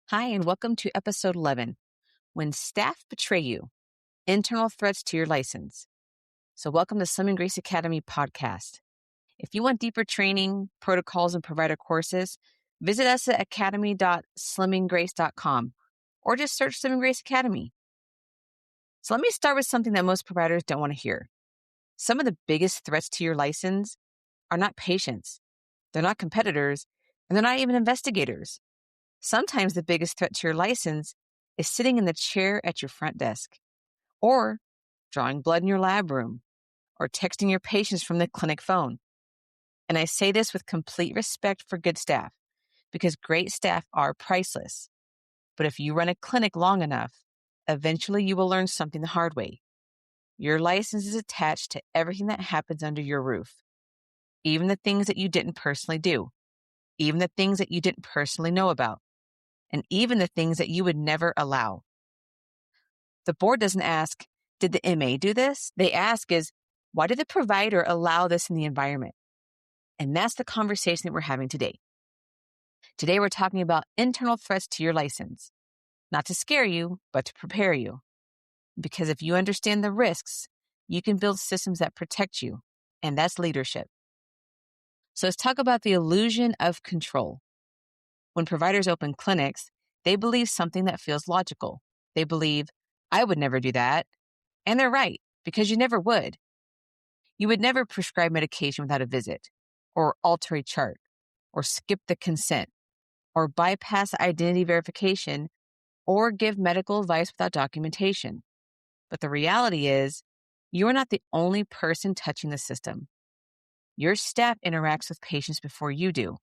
Hi, and welcome to episode 11, When Staff Betray You, Internal Threats to Your License. So welcome to Slim and Grace Academy podcast. If you want deeper training, protocols, and provider courses, visit us at academy.slimandgrace.com or just search Slim and Grace Academy. So let me start with something that most providers don't want to hear. Some of the biggest threats to your license are not patients, they're not competitors, and they're not even investigators. Sometimes the biggest threat to your license is sitting in the chair at your front desk, or drawing blood in your lab room, or texting your patients from the clinic phone. And I say this with complete respect for good staff, because great staff are priceless. But if you run a clinic long enough, eventually you will learn something the hard way. Your license is attached to everything that happens under your roof, even the things that you didn't personally do, even the things that you didn't personally know about, and even the things that you would never allow. The board doesn't ask, did the MA do this? They ask is, why did the provider allow this in the environment? And that's the conversation that we're having today. Today, we're talking about internal threats to your license, not to scare you, but to prepare you. Because if you understand the risks, you can build systems that protect you, and that's leadership. So let's talk about the illusion of control. When providers open clinics, they believe something that feels logical. They believe, I would never do that. And they're right, because you never would. You would never prescribe medication without a visit, or alter a chart, or skip the consent, or bypass identity verification, or give medical advice without documentation. But the reality is, you are not the only person touching the system. Your staff interacts with patients before you do.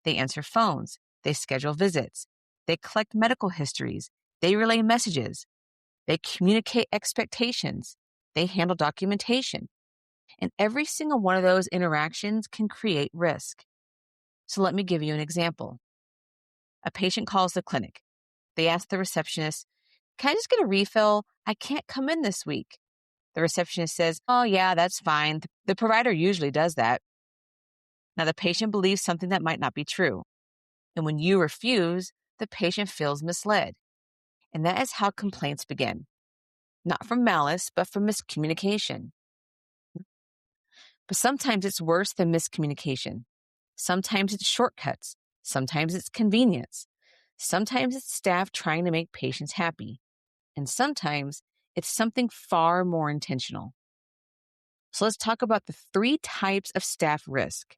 They answer phones, they schedule visits, they collect medical histories, they relay messages, they communicate expectations, they handle documentation. And every single one of those interactions can create risk. So let me give you an example. A patient calls the clinic. They ask the receptionist, can I just get a refill? I can't come in this week. The receptionist says, oh yeah, that's fine. The provider usually does that. Now the patient believes something that might not be true. And when you refuse, the patient feels misled. And that is how complaints begin. Not from malice, but from miscommunication. But sometimes it's worse than miscommunication. Sometimes it's shortcuts. Sometimes it's convenience. Sometimes it's staff trying to make patients happy. And sometimes it's something far more intentional. So let's talk about the 3 types of staff risk.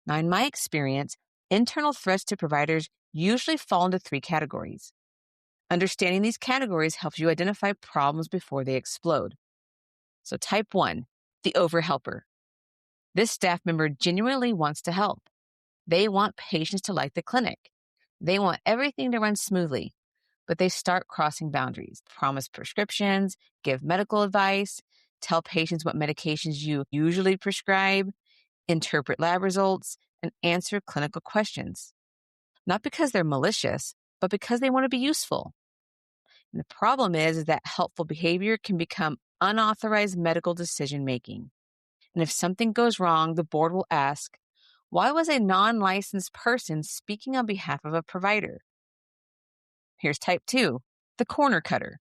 Now, in my experience, internal threats to providers usually fall into 3 categories. Understanding these categories helps you identify problems before they explode. So type 1, the overhelper. This staff member genuinely wants to help. They want patients to like the clinic. They want everything to run smoothly, but they start crossing boundaries, promise prescriptions, give medical advice, tell patients what medications you usually prescribe, interpret lab results, and answer clinical questions. Not because they're malicious, but because they want to be useful. And the problem is that helpful behavior can become unauthorized medical decision making. And if something goes wrong, the board will ask, why was a non-licensed person speaking on behalf of a provider? Here's type 2, the corner cutter.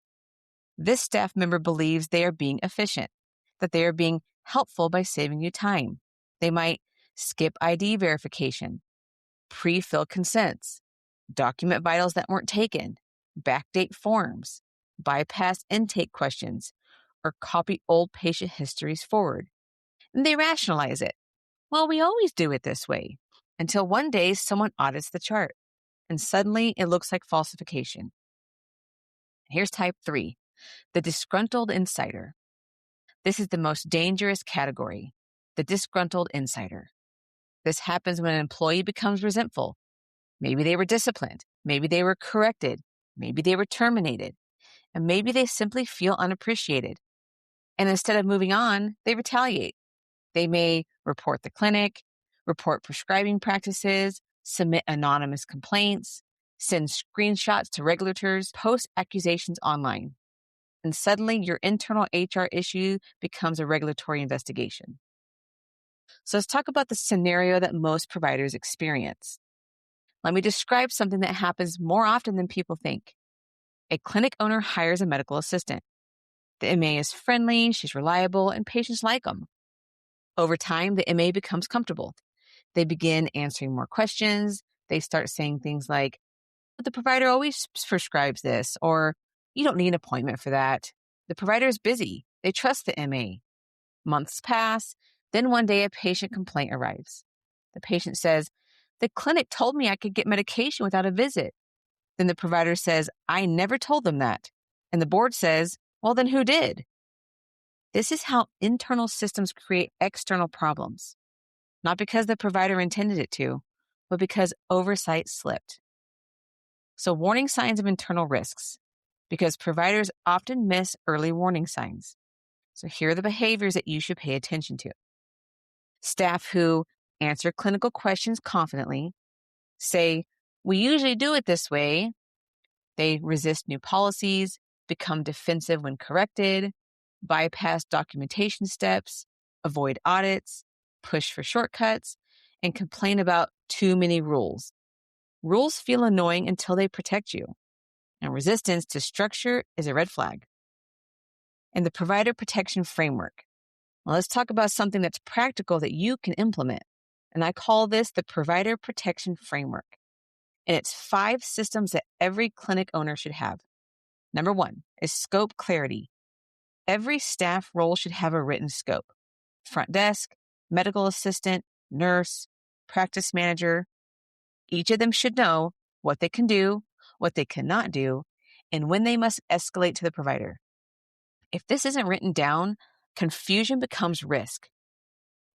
This staff member believes they are being efficient, that they are being helpful by saving you time. They might skip ID verification, pre-fill consents, document vitals that weren't taken, backdate forms, bypass intake questions, or copy old patient histories forward. And they rationalize it. Well, we always do it this way, until one day someone audits the chart, and suddenly it looks like falsification. Here's type 3, the disgruntled insider. This is the most dangerous category, the disgruntled insider. This happens when an employee becomes resentful. Maybe they were disciplined, maybe they were corrected, maybe they were terminated, and maybe they simply feel unappreciated. And instead of moving on, they retaliate. They may report the clinic, report prescribing practices, submit anonymous complaints, send screenshots to regulators, post accusations online. And suddenly your internal HR issue becomes a regulatory investigation. So let's talk about the scenario that most providers experience. Let me describe something that happens more often than people think. A clinic owner hires a medical assistant. The MA is friendly, she's reliable, and patients like them. Over time, the MA becomes comfortable. They begin answering more questions. They start saying things like, "But the provider always prescribes this," or "You don't need an appointment for that." The provider is busy. They trust the MA. Months pass. Then one day a patient complaint arrives. The patient says, "The clinic told me I could get medication without a visit." Then the provider says, "I never told them that." And the board says, "Well, then who did?" This is how internal systems create external problems, not because the provider intended it to, but because oversight slipped. So, warning signs of internal risks, because providers often miss early warning signs. So, here are the behaviors that you should pay attention to. Staff who answer clinical questions confidently, say, "We usually do it this way." They resist new policies, become defensive when corrected, bypass documentation steps, avoid audits, push for shortcuts, and complain about too many rules. Rules feel annoying until they protect you, and resistance to structure is a red flag. And the provider protection framework. Well, let's talk about something that's practical that you can implement. And I call this the provider protection framework. And it's 5 systems that every clinic owner should have. Number 1 is scope clarity. Every staff role should have a written scope. Front desk, medical assistant, nurse, practice manager. Each of them should know what they can do, what they cannot do, and when they must escalate to the provider. If this isn't written down, confusion becomes risk.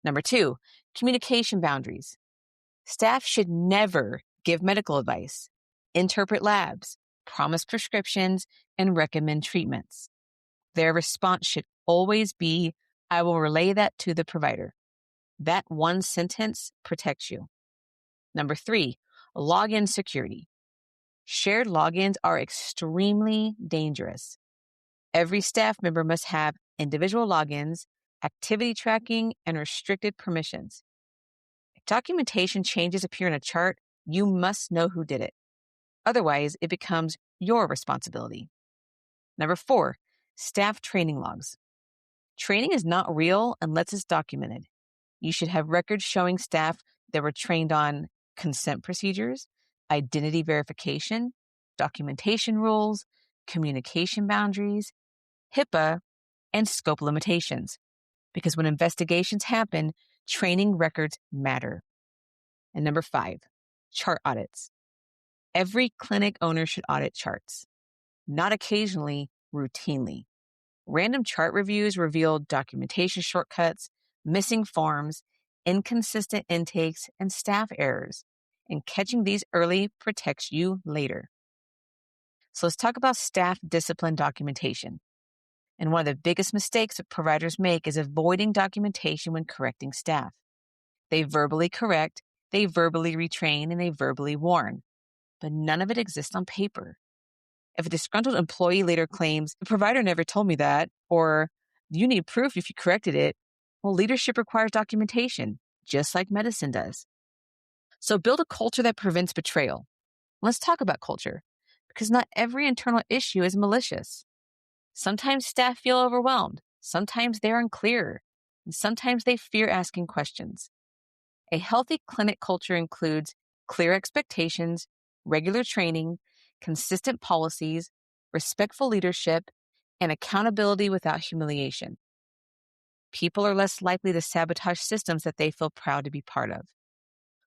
Number 2, communication boundaries. Staff should never give medical advice, interpret labs, promise prescriptions, and recommend treatments. Their response should always be, "I will relay that to the provider." That one sentence protects you. Number 3, login security. Shared logins are extremely dangerous. Every staff member must have individual logins, activity tracking, and restricted permissions. If documentation changes appear in a chart, you must know who did it. Otherwise, it becomes your responsibility. Number 4, staff training logs. Training is not real unless it's documented. You should have records showing staff that were trained on consent procedures, identity verification, documentation rules, communication boundaries, HIPAA, and scope limitations. Because when investigations happen, training records matter. And number 5, chart audits. Every clinic owner should audit charts, not occasionally, routinely. Random chart reviews reveal documentation shortcuts, missing forms, inconsistent intakes, and staff errors. And catching these early protects you later. So let's talk about staff discipline documentation. And one of the biggest mistakes that providers make is avoiding documentation when correcting staff. They verbally correct, they verbally retrain, and they verbally warn. But none of it exists on paper. If a disgruntled employee later claims, "The provider never told me that," or "You need proof if you corrected it," well, leadership requires documentation, just like medicine does. So build a culture that prevents betrayal. Let's talk about culture, because not every internal issue is malicious. Sometimes staff feel overwhelmed, sometimes they're unclear, and sometimes they fear asking questions. A healthy clinic culture includes clear expectations, regular training, consistent policies, respectful leadership, and accountability without humiliation. People are less likely to sabotage systems that they feel proud to be part of.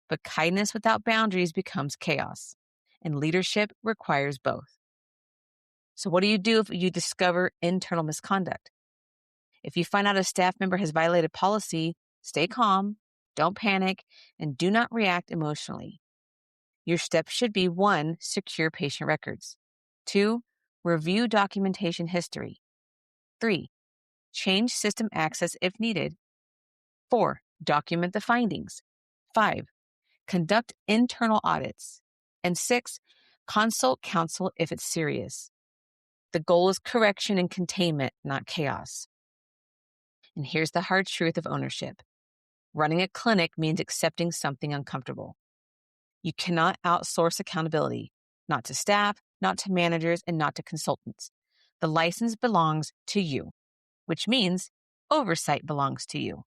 But kindness without boundaries becomes chaos, and leadership requires both. So what do you do if you discover internal misconduct? If you find out a staff member has violated policy, stay calm, don't panic, and do not react emotionally. Your steps should be: 1, secure patient records. 2, review documentation history. 3, change system access if needed. 4, document the findings. 5, conduct internal audits. And 6, consult counsel if it's serious. The goal is correction and containment, not chaos. And here's the hard truth of ownership. Running a clinic means accepting something uncomfortable. You cannot outsource accountability, not to staff, not to managers, and not to consultants. The license belongs to you, which means oversight belongs to you.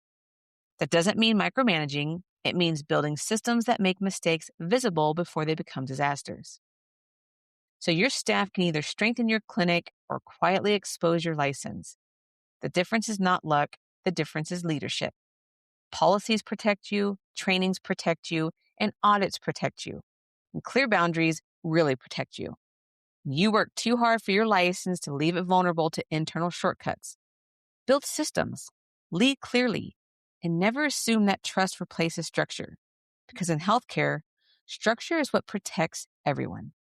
That doesn't mean micromanaging. It means building systems that make mistakes visible before they become disasters. So your staff can either strengthen your clinic or quietly expose your license. The difference is not luck. The difference is leadership. Policies protect you, trainings protect you, and audits protect you. And clear boundaries really protect you. You work too hard for your license to leave it vulnerable to internal shortcuts. Build systems, lead clearly, and never assume that trust replaces structure. Because in healthcare, structure is what protects everyone.